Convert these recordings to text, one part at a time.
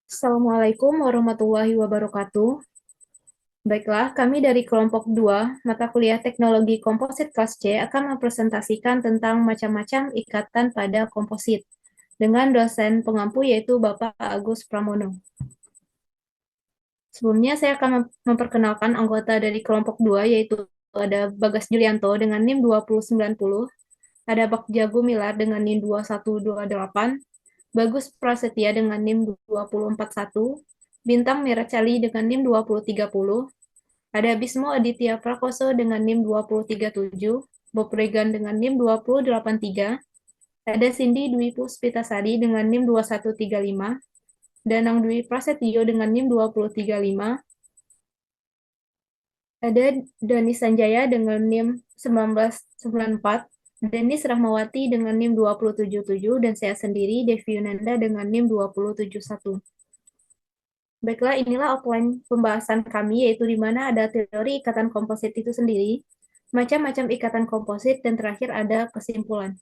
Assalamualaikum warahmatullahi wabarakatuh. Baiklah, kami dari kelompok 2 mata kuliah Teknologi Komposit kelas C akan mempresentasikan tentang macam-macam ikatan pada komposit dengan dosen pengampu yaitu Bapak Agus Pramono. Sebelumnya saya akan memperkenalkan anggota dari kelompok 2 yaitu ada Bagas Julianto dengan NIM 2090, ada Bagja Gumilar dengan NIM 2128, Bagus Prasetya dengan NIM 2041, Bintang Miracali dengan NIM 2030, ada Bismo Aditya Prakoso dengan NIM 2037, Bob Regan dengan NIM 2083, ada Cindy Dwi Puspitasari dengan NIM 2135, Danang Dwi Prasetyo dengan NIM 2035, ada Dani Sanjaya dengan NIM 1994, Denis Rahmawati dengan NIM 2077, dan saya sendiri, Devi Yunanda dengan NIM 2071. Baiklah, inilah outline pembahasan kami, yaitu di mana ada teori ikatan komposit itu sendiri, macam-macam ikatan komposit, dan terakhir ada kesimpulan.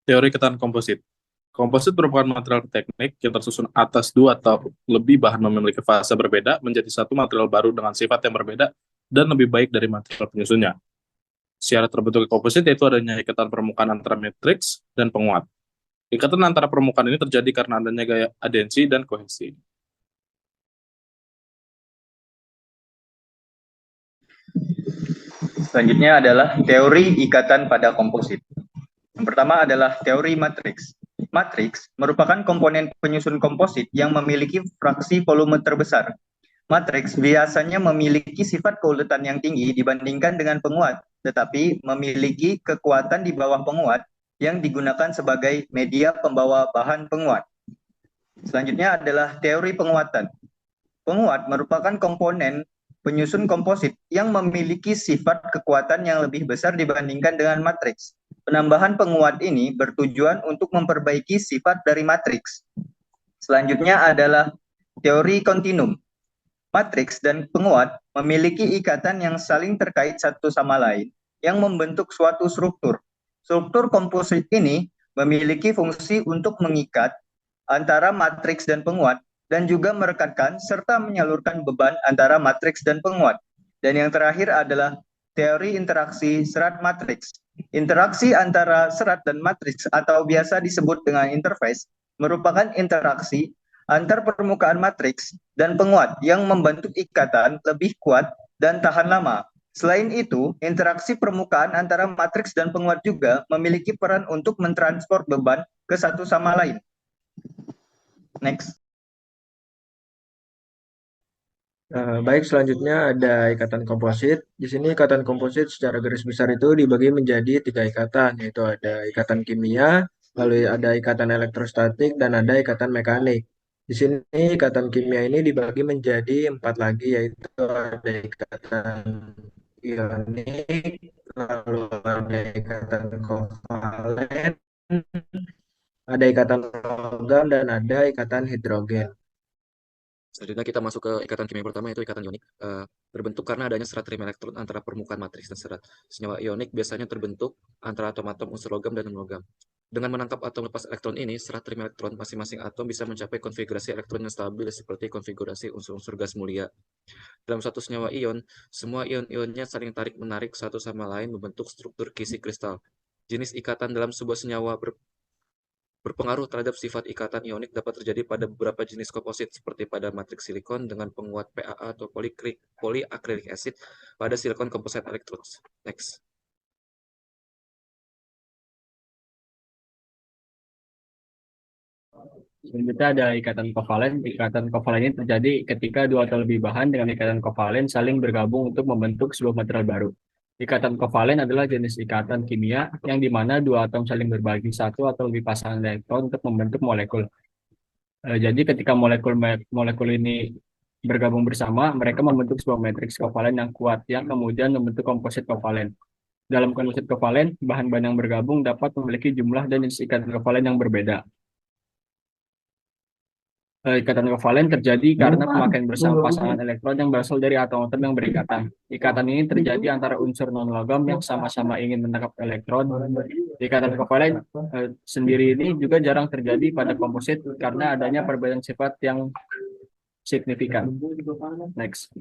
Teori ikatan komposit. Komposit merupakan material teknik yang tersusun atas dua atau lebih bahan memiliki fase berbeda menjadi satu material baru dengan sifat yang berbeda dan lebih baik dari material penyusunnya. Syarat terbentuknya komposit yaitu adanya ikatan permukaan antara matriks dan penguat. Ikatan antara permukaan ini terjadi karena adanya gaya adensi dan kohesi. Selanjutnya adalah teori ikatan pada komposit. Yang pertama adalah teori matriks. Matriks merupakan komponen penyusun komposit yang memiliki fraksi volume terbesar. Matriks biasanya memiliki sifat keuletan yang tinggi dibandingkan dengan penguat, tetapi memiliki kekuatan di bawah penguat yang digunakan sebagai media pembawa bahan penguat. Selanjutnya adalah teori penguatan. Penguat merupakan komponen penyusun komposit yang memiliki sifat kekuatan yang lebih besar dibandingkan dengan matriks. Penambahan penguat ini bertujuan untuk memperbaiki sifat dari matriks. Selanjutnya adalah teori kontinum. Matriks dan penguat memiliki ikatan yang saling terkait satu sama lain yang membentuk suatu struktur. Struktur komposit ini memiliki fungsi untuk mengikat antara matriks dan penguat dan juga merekatkan serta menyalurkan beban antara matriks dan penguat. Dan yang terakhir adalah teori interaksi serat matriks. Interaksi antara serat dan matriks atau biasa disebut dengan interface merupakan interaksi antar permukaan matriks dan penguat yang membentuk ikatan lebih kuat dan tahan lama. Selain itu, interaksi permukaan antara matriks dan penguat juga memiliki peran untuk mentransport beban ke satu sama lain. Next. Baik, selanjutnya ada ikatan komposit. Di sini ikatan komposit secara garis besar itu dibagi menjadi 3 ikatan, yaitu ada ikatan kimia, lalu ada ikatan elektrostatik, dan ada ikatan mekanik. Di sini ikatan kimia ini dibagi menjadi 4 lagi, yaitu ada ikatan ionik, lalu ada ikatan kovalen, ada ikatan logam, dan ada ikatan hidrogen. Selanjutnya kita masuk ke ikatan kimia pertama, yaitu ikatan ionik. Terbentuk karena adanya serat terima elektron antara permukaan matriks dan serat. Senyawa ionik biasanya terbentuk antara atom-atom unsur logam dan non-logam. Dengan menangkap atom lepas elektron ini, serat terima elektron masing-masing atom bisa mencapai konfigurasi elektron yang stabil seperti konfigurasi unsur-unsur gas mulia. Dalam satu senyawa ion, semua ion-ionnya saling tarik-menarik satu sama lain membentuk struktur kisi kristal. Jenis ikatan dalam sebuah senyawa berpengaruh terhadap sifat ikatan ionik dapat terjadi pada beberapa jenis komposit, seperti pada matriks silikon dengan penguat PAA atau polyacrylic acid pada silikon composite electrodes. Next. Selanjutnya ada ikatan kovalen. Ikatan kovalen ini terjadi ketika dua atau lebih bahan dengan ikatan kovalen saling bergabung untuk membentuk sebuah material baru. Ikatan kovalen adalah jenis ikatan kimia yang di mana dua atom saling berbagi satu atau lebih pasangan elektron untuk membentuk molekul. Jadi ketika molekul ini bergabung bersama, mereka membentuk sebuah matriks kovalen yang kuat yang kemudian membentuk komposit kovalen. Dalam komposit kovalen, bahan-bahan yang bergabung dapat memiliki jumlah dan jenis ikatan kovalen yang berbeda. Ikatan kovalen terjadi karena pemakaian bersama pasangan elektron yang berasal dari atom-atom yang berikatan. Ikatan ini terjadi antara unsur non-logam yang sama-sama ingin menangkap elektron. Ikatan kovalen sendiri ini juga jarang terjadi pada komposit karena adanya perbedaan sifat yang signifikan. Next.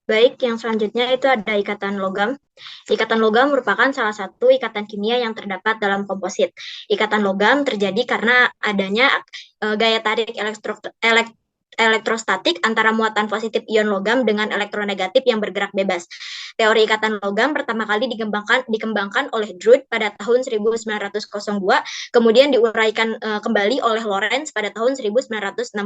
Baik, yang selanjutnya itu ada ikatan logam. Ikatan logam merupakan salah satu ikatan kimia yang terdapat dalam komposit. Ikatan logam terjadi karena adanya gaya tarik elektrostatik antara muatan positif ion logam dengan elektronegatif yang bergerak bebas. Teori ikatan logam pertama kali dikembangkan oleh Drude pada tahun 1902, kemudian diuraikan kembali oleh Lorentz pada tahun 1916,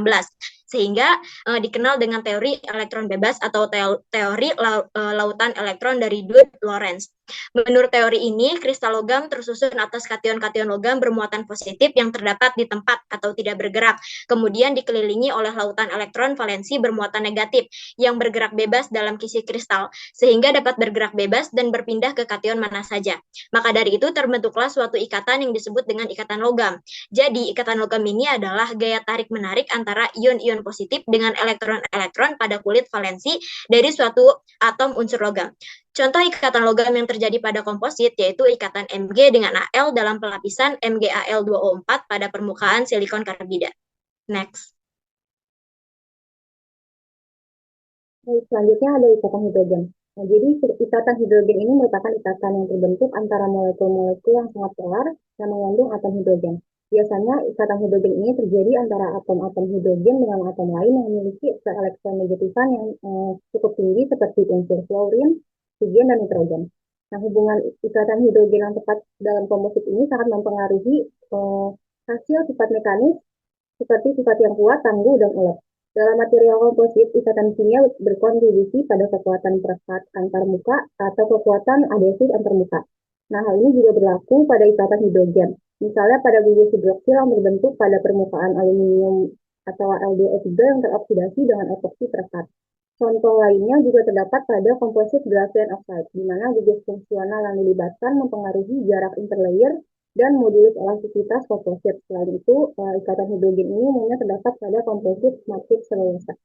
sehingga dikenal dengan teori elektron bebas atau teori lautan elektron dari Drude-Lorentz. Menurut teori ini, kristal logam tersusun atas kation-kation logam bermuatan positif yang terdapat di tempat atau tidak bergerak, kemudian dikelilingi oleh lautan elektron valensi bermuatan negatif yang bergerak bebas dalam kisi kristal, sehingga dapat bergerak bebas dan berpindah ke kation mana saja. Maka dari itu terbentuklah suatu ikatan yang disebut dengan ikatan logam. Jadi, ikatan logam ini adalah gaya tarik-menarik antara ion-ion positif dengan elektron-elektron pada kulit valensi dari suatu atom unsur logam. Contoh ikatan logam yang terjadi pada komposit yaitu ikatan Mg dengan Al dalam pelapisan MgAl2O4 pada permukaan silikon karbida. Next. Selanjutnya ada ikatan hidrogen. Nah, jadi ikatan hidrogen ini merupakan ikatan yang terbentuk antara molekul-molekul yang sangat polar yang mengandung atom hidrogen. Biasanya ikatan hidrogen ini terjadi antara atom-atom hidrogen dengan atom lain yang memiliki keelektronegatifan yang cukup tinggi seperti unsur fluorine, oksigen, dan nitrogen. Nah, hubungan ikatan hidrogen yang tepat dalam komposit ini sangat mempengaruhi hasil sifat mekanis seperti sifat yang kuat, tangguh, dan ulet. Dalam material komposit, ikatan kimia berkontribusi pada kekuatan perekat antar muka atau kekuatan adhesif antar muka. Nah, hal ini juga berlaku pada ikatan hidrogen. Misalnya pada gugus hidroksil yang terbentuk pada permukaan aluminium atau Al2O3 yang teroksidasi dengan epoksi perekat. Contoh lainnya juga terdapat pada komposit graphene oxide, di mana gugus fungsional yang dilibatkan mempengaruhi jarak interlayer dan modulus elastisitas komposit. Selain itu, ikatan hidrogen ini umumnya terdapat pada komposit matriks selulosa.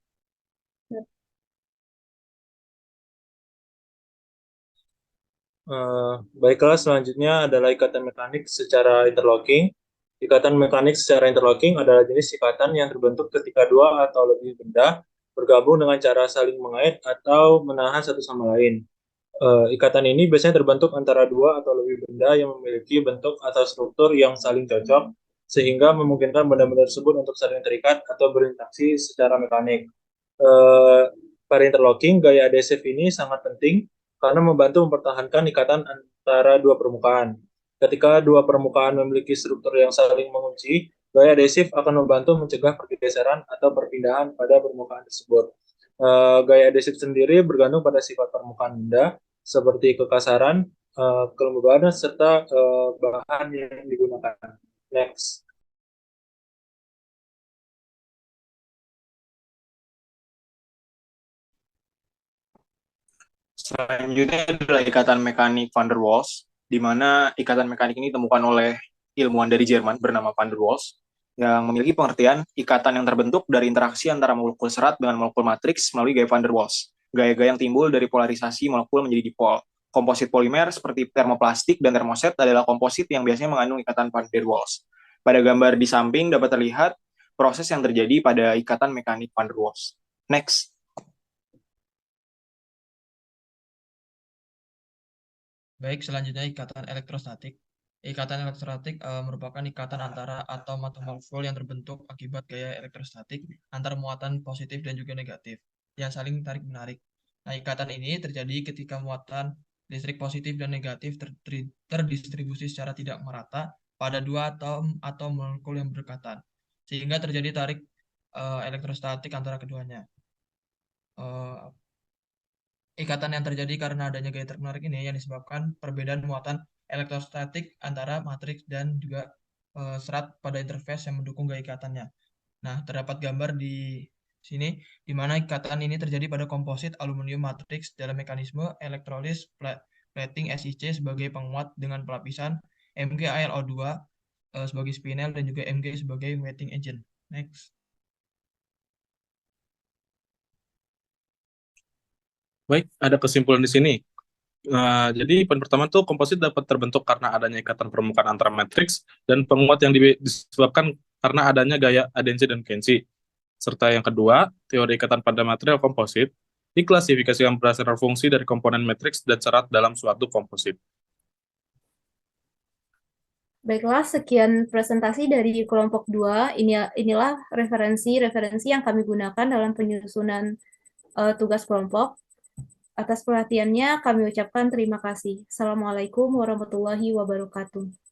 Baiklah, selanjutnya adalah ikatan mekanik secara interlocking. Ikatan mekanik secara interlocking adalah jenis ikatan yang terbentuk ketika dua atau lebih benda bergabung dengan cara saling mengait atau menahan satu sama lain. Ikatan ini biasanya terbentuk antara dua atau lebih benda yang memiliki bentuk atau struktur yang saling cocok, sehingga memungkinkan benda-benda tersebut untuk saling terikat atau berinteraksi secara mekanik. Pada interlocking, gaya adhesif ini sangat penting karena membantu mempertahankan ikatan antara dua permukaan. Ketika dua permukaan memiliki struktur yang saling mengunci, gaya adhesif akan membantu mencegah pergeseran atau perpindahan pada permukaan tersebut. Gaya adhesif sendiri bergantung pada sifat permukaan benda, seperti kekasaran, kelembaban, serta bahan yang digunakan. Next. Selanjutnya adalah ikatan mekanik van der Waals, di mana ikatan mekanik ini ditemukan oleh ilmuwan dari Jerman bernama van der Waals, yang memiliki pengertian ikatan yang terbentuk dari interaksi antara molekul serat dengan molekul matriks melalui gaya van der Waals. Gaya-gaya yang timbul dari polarisasi molekul menjadi dipol. Komposit polimer seperti termoplastik dan termoset adalah komposit yang biasanya mengandung ikatan van der Waals. Pada gambar di samping dapat terlihat proses yang terjadi pada ikatan mekanik van der Waals. Next. Baik, selanjutnya ikatan elektrostatik. Ikatan elektrostatik merupakan ikatan antara atom atau molekul yang terbentuk akibat gaya elektrostatik antara muatan positif dan juga negatif yang saling tarik-menarik. Nah, ikatan ini terjadi ketika muatan listrik positif dan negatif terdistribusi secara tidak merata pada dua atom atau molekul yang berdekatan, sehingga terjadi tarik elektrostatik antara keduanya. Ikatan yang terjadi karena adanya gaya tarik-menarik ini yang disebabkan perbedaan muatan elektrostatik antara matriks dan juga serat pada interface yang mendukung gaya ikatannya. Nah, terdapat gambar di sini di mana ikatan ini terjadi pada komposit aluminium matriks dalam mekanisme elektrolis rating SiC sebagai penguat dengan pelapisan, MgAlO2 sebagai spinel, dan juga Mg sebagai weighting agent. Next. Baik, ada kesimpulan di sini. Jadi poin pertama tuh komposit dapat terbentuk karena adanya ikatan permukaan antara matriks dan penguat yang disebabkan karena adanya gaya adensi dan kensi. Serta yang kedua, teori ikatan pada material komposit diklasifikasikan berdasarkan fungsi dari komponen matriks dan serat dalam suatu komposit. Baiklah, sekian presentasi dari kelompok 2. Inilah referensi yang kami gunakan dalam penyusunan tugas kelompok. Atas perhatiannya kami ucapkan terima kasih. Assalamualaikum warahmatullahi wabarakatuh.